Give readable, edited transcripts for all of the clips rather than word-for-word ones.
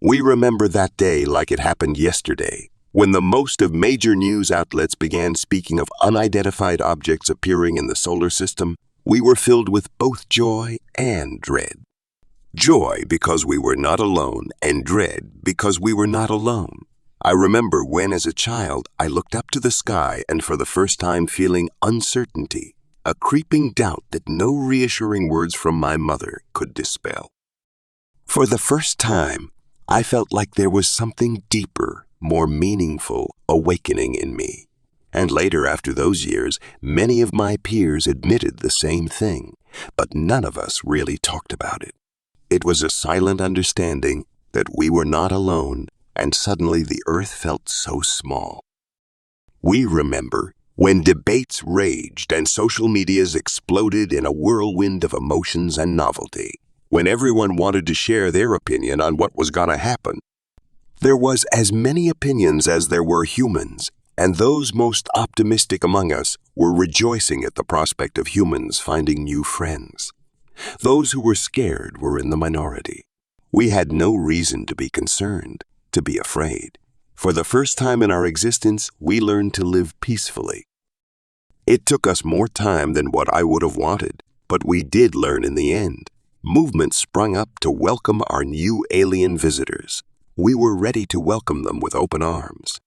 We remember that day like it happened yesterday, when the most of major news outlets began speaking of unidentified objects appearing in the solar system. We were filled with both joy and dread. Joy because we were not alone, and dread because we were not alone. I remember when, as a child, I looked up to the sky and for the first time feeling uncertainty, a creeping doubt that no reassuring words from my mother could dispel. For the first time, I felt like there was something deeper, more meaningful awakening in me. And later, after those years, many of my peers admitted the same thing, but none of us really talked about it. It was a silent understanding that we were not alone, and suddenly the earth felt so small. We remember when debates raged and social medias exploded in a whirlwind of emotions and novelty, when everyone wanted to share their opinion on what was going to happen. There was as many opinions as there were humans, and those most optimistic among us were rejoicing at the prospect of humans finding new friends. Those who were scared were in the minority. We had no reason to be concerned, to be afraid. For the first time in our existence, we learned to live peacefully. It took us more time than what I would have wanted, but we did learn in the end. Movements sprung up to welcome our new alien visitors. We were ready to welcome them with open arms.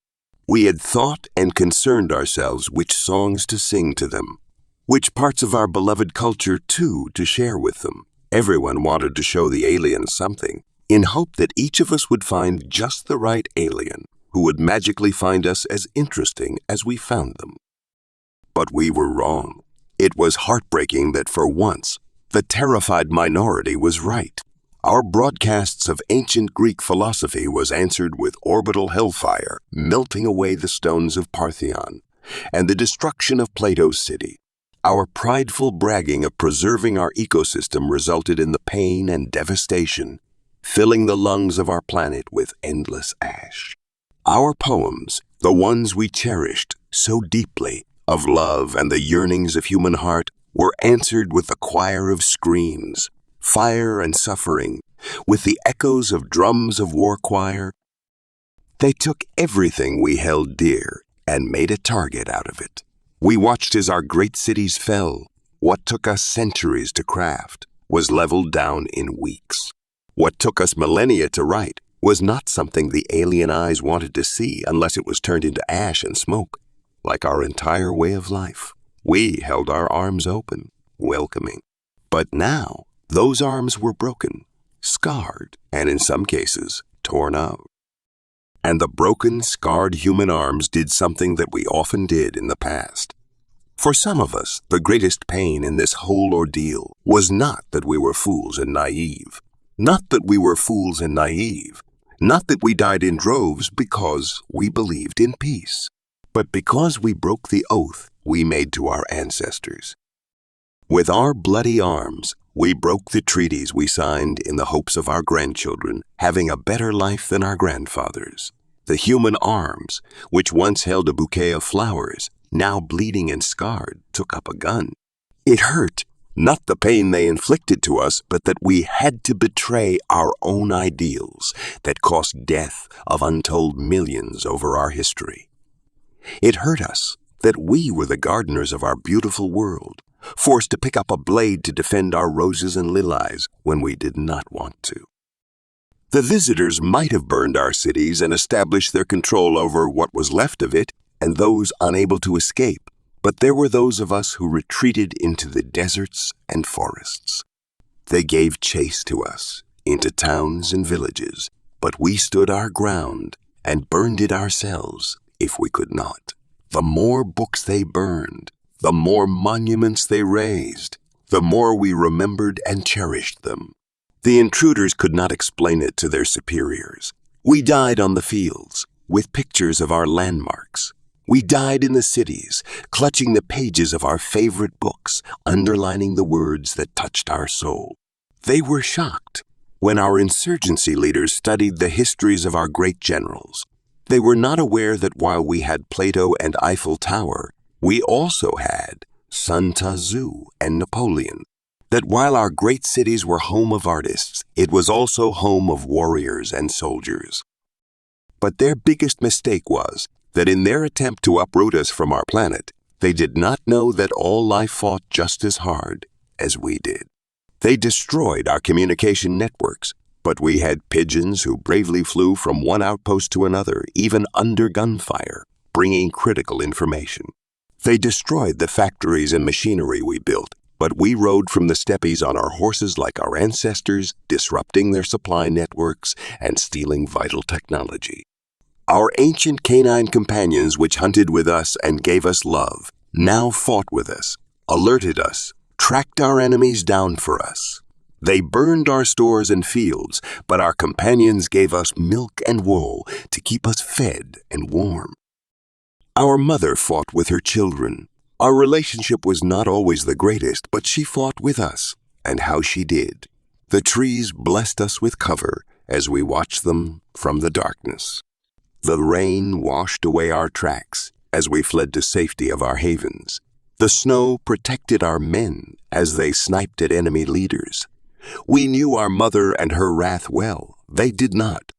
We had thought and concerned ourselves which songs to sing to them, which parts of our beloved culture, too, to share with them. Everyone wanted to show the aliens something, in hope that each of us would find just the right alien, who would magically find us as interesting as we found them. But we were wrong. It was heartbreaking that for once, the terrified minority was right. Our broadcasts of ancient Greek philosophy was answered with orbital hellfire, melting away the stones of Parthenon, and the destruction of Plato's city. Our prideful bragging of preserving our ecosystem resulted in the pain and devastation, filling the lungs of our planet with endless ash. Our poems, the ones we cherished so deeply, of love and the yearnings of human heart, were answered with a choir of screams, fire and suffering, with the echoes of drums of war choir. They took everything we held dear and made a target out of it. We watched as our great cities fell. What took us centuries to craft was leveled down in weeks. What took us millennia to write was not something the alien eyes wanted to see unless it was turned into ash and smoke. Like our entire way of life, we held our arms open, welcoming. But now, those arms were broken, scarred, and in some cases, torn out. And the broken, scarred human arms did something that we often did in the past. For some of us, the greatest pain in this whole ordeal was not that we were fools and naive. Not that we were fools and naive. Not that we died in droves because we believed in peace. But because we broke the oath we made to our ancestors. With our bloody arms, we broke the treaties we signed in the hopes of our grandchildren having a better life than our grandfathers. The human arms, which once held a bouquet of flowers, now bleeding and scarred, took up a gun. It hurt, not the pain they inflicted to us, but that we had to betray our own ideals that cost death of untold millions over our history. It hurt us that we were the gardeners of our beautiful world, forced to pick up a blade to defend our roses and lilies when we did not want to. The visitors might have burned our cities and established their control over what was left of it and those unable to escape, but there were those of us who retreated into the deserts and forests. They gave chase to us into towns and villages, but we stood our ground and burned it ourselves if we could not. The more books they burned, the more monuments they raised, the more we remembered and cherished them. The intruders could not explain it to their superiors. We died on the fields, with pictures of our landmarks. We died in the cities, clutching the pages of our favorite books, underlining the words that touched our soul. They were shocked when our insurgency leaders studied the histories of our great generals. They were not aware that while we had Plato and Eiffel Tower, we also had Sun Tzu and Napoleon. that while our great cities were home of artists, it was also home of warriors and soldiers. But their biggest mistake was that in their attempt to uproot us from our planet, they did not know that all life fought just as hard as we did. They destroyed our communication networks, but we had pigeons who bravely flew from one outpost to another, even under gunfire, bringing critical information. They destroyed the factories and machinery we built, but we rode from the steppes on our horses like our ancestors, disrupting their supply networks and stealing vital technology. Our ancient canine companions, which hunted with us and gave us love, now fought with us, alerted us, tracked our enemies down for us. They burned our stores and fields, but our companions gave us milk and wool to keep us fed and warm. Our mother fought with her children. Our relationship was not always the greatest, but she fought with us, and how she did. The trees blessed us with cover as we watched them from the darkness. The rain washed away our tracks as we fled to safety of our havens. The snow protected our men as they sniped at enemy leaders. We knew our mother and her wrath well. They did not.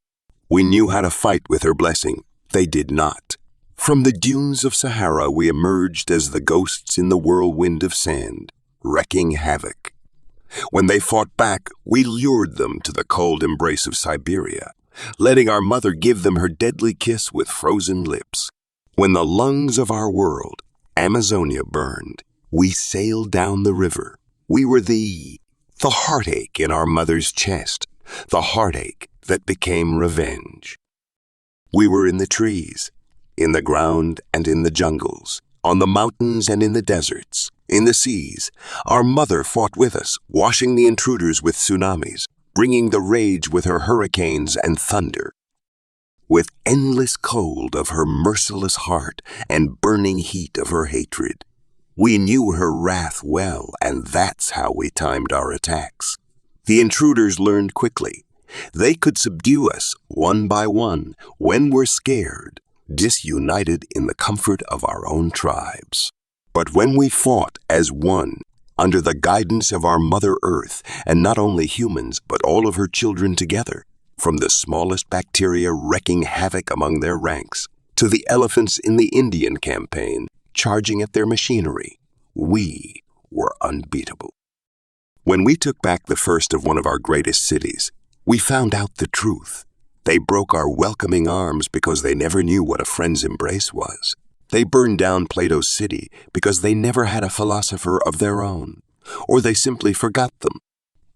We knew how to fight with her blessing. They did not. From the dunes of Sahara we emerged as the ghosts in the whirlwind of sand, wreaking havoc. When they fought back, we lured them to the cold embrace of Siberia, letting our mother give them her deadly kiss with frozen lips. When the lungs of our world, Amazonia, burned, we sailed down the river. We were the heartache in our mother's chest, the heartache that became revenge. We were in the trees, in the ground and in the jungles, on the mountains and in the deserts, in the seas. Our mother fought with us, washing the intruders with tsunamis, bringing the rage with her hurricanes and thunder. With endless cold of her merciless heart and burning heat of her hatred. We knew her wrath well, and that's how we timed our attacks. The intruders learned quickly. They could subdue us one by one when we're scared, disunited in the comfort of our own tribes. But when we fought as one, under the guidance of our Mother Earth, and not only humans, but all of her children together, from the smallest bacteria wreaking havoc among their ranks, to the elephants in the Indian campaign, charging at their machinery, we were unbeatable. When we took back the first of one of our greatest cities, we found out the truth. They broke our welcoming arms because they never knew what a friend's embrace was. They burned down Plato's city because they never had a philosopher of their own, or they simply forgot them.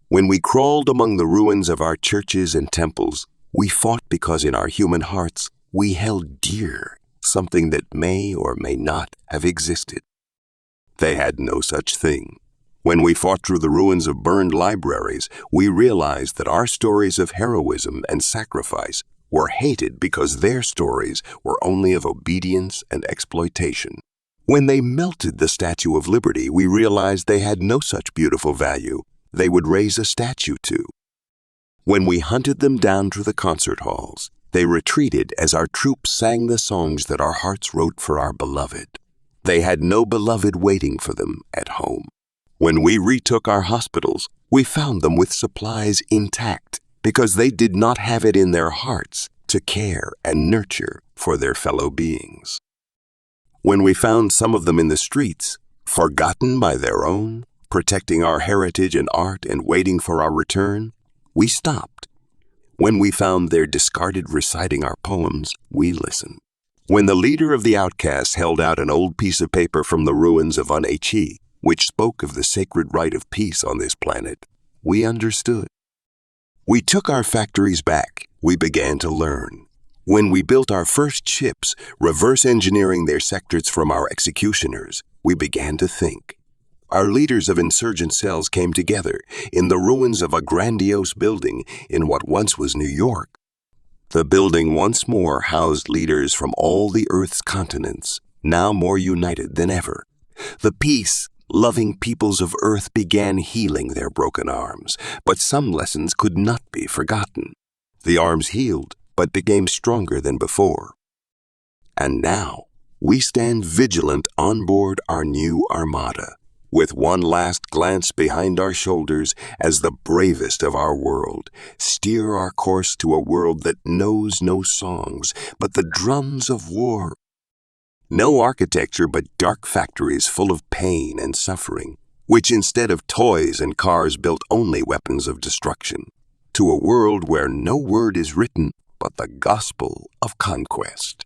When we crawled among the ruins of our churches and temples, we fought because in our human hearts we held dear something that may or may not have existed. They had no such thing. When we fought through the ruins of burned libraries, we realized that our stories of heroism and sacrifice were hated because their stories were only of obedience and exploitation. When they melted the Statue of Liberty, we realized they had no such beautiful value they would raise a statue to. When we hunted them down to the concert halls, they retreated as our troops sang the songs that our hearts wrote for our beloved. They had no beloved waiting for them at home. When we retook our hospitals, we found them with supplies intact because they did not have it in their hearts to care and nurture for their fellow beings. When we found some of them in the streets, forgotten by their own, protecting our heritage and art and waiting for our return, we stopped. When we found their discarded reciting our poems, we listened. When the leader of the outcasts held out an old piece of paper from the ruins of HFY, which spoke of the sacred right of peace on this planet, we understood. We took our factories back. We began to learn. When we built our first ships, reverse engineering their sectors from our executioners, we began to think. Our leaders of insurgent cells came together in the ruins of a grandiose building in what once was New York. The building once more housed leaders from all the Earth's continents, now more united than ever. The peace-loving peoples of Earth began healing their broken arms, but some lessons could not be forgotten. The arms healed, but became stronger than before. And now, we stand vigilant on board our new armada, with one last glance behind our shoulders as the bravest of our world, steer our course to a world that knows no songs but the drums of war. No architecture but dark factories full of pain and suffering, which instead of toys and cars built only weapons of destruction, to a world where no word is written but the gospel of conquest.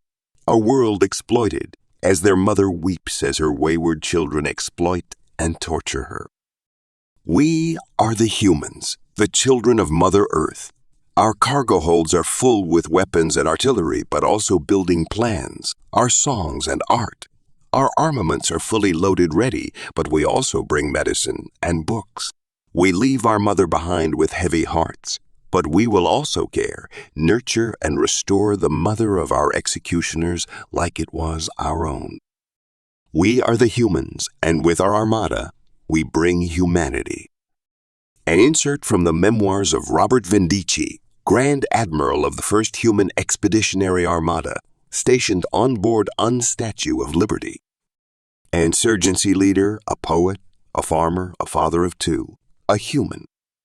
A world exploited, as their mother weeps as her wayward children exploit and torture her. We are the humans, the children of Mother Earth. Our cargo holds are full with weapons and artillery, but also building plans, our songs and art. Our armaments are fully loaded ready, but we also bring medicine and books. We leave our mother behind with heavy hearts, but we will also care, nurture, and restore the mother of our executioners like it was our own. We are the humans, and with our armada, we bring humanity. An insert from the memoirs of Robert Vendici, Grand Admiral of the first human expeditionary armada, stationed on board Statue of Liberty. An insurgency leader, a poet, a farmer, a father of two, a human.